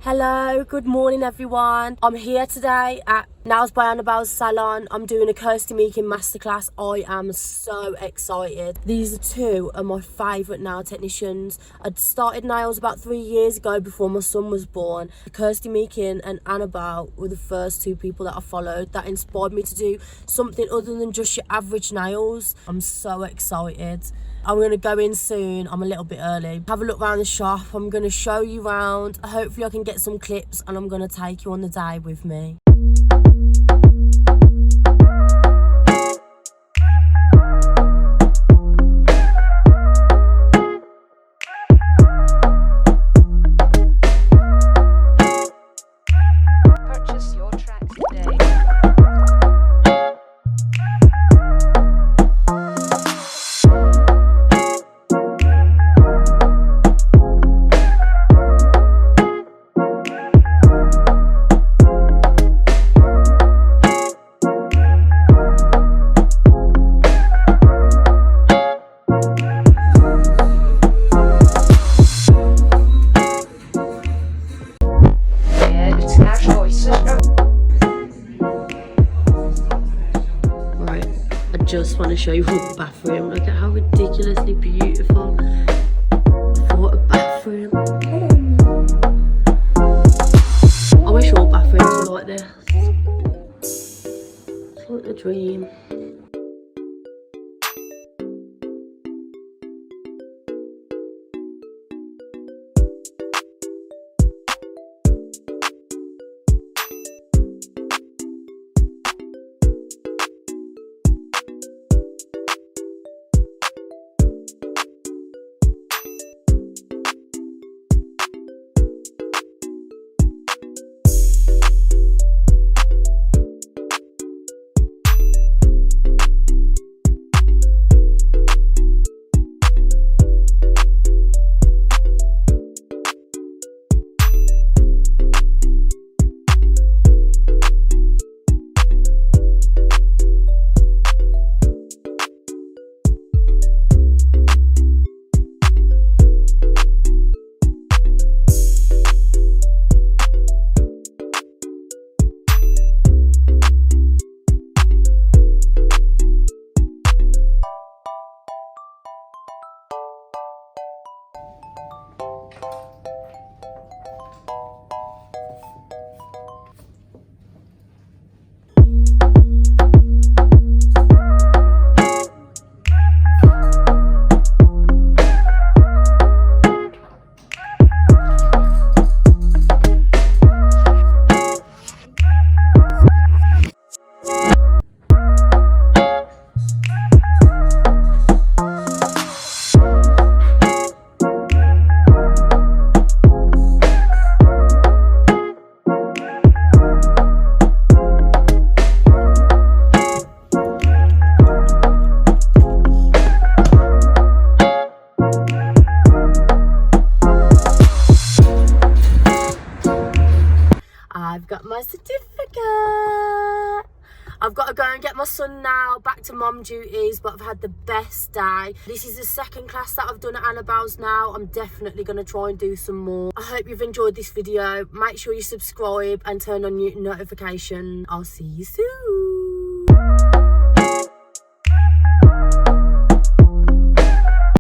Hello, good morning everyone. I'm here today at Nails by Annabel's salon. I'm doing a Kirsty Meakin Masterclass. I am so excited. These are two of my favourite nail technicians. I'd started nails about 3 years ago before my son was born. Kirsty Meakin and Annabel were the first two people that I followed that inspired me to do something other than just your average nails. I'm so excited. I'm going to go in soon. I'm a little bit early. Have a look around the shop. I'm going to show you around. Hopefully I can get some clips and I'm going to take you on the day with me. Purchase your tracks today. I just want to show you the bathroom. Look at how ridiculously beautiful. For a bathroom. I wish all bathrooms were like this. It's like a dream. I've got my certificate. I've got to go and get my son now, back to mom duties, but I've had the best day. This is the second class that I've done at Annabel's now. I'm definitely going to try and do some more. I hope you've enjoyed this video. Make sure you subscribe and turn on your notification. I'll see you soon.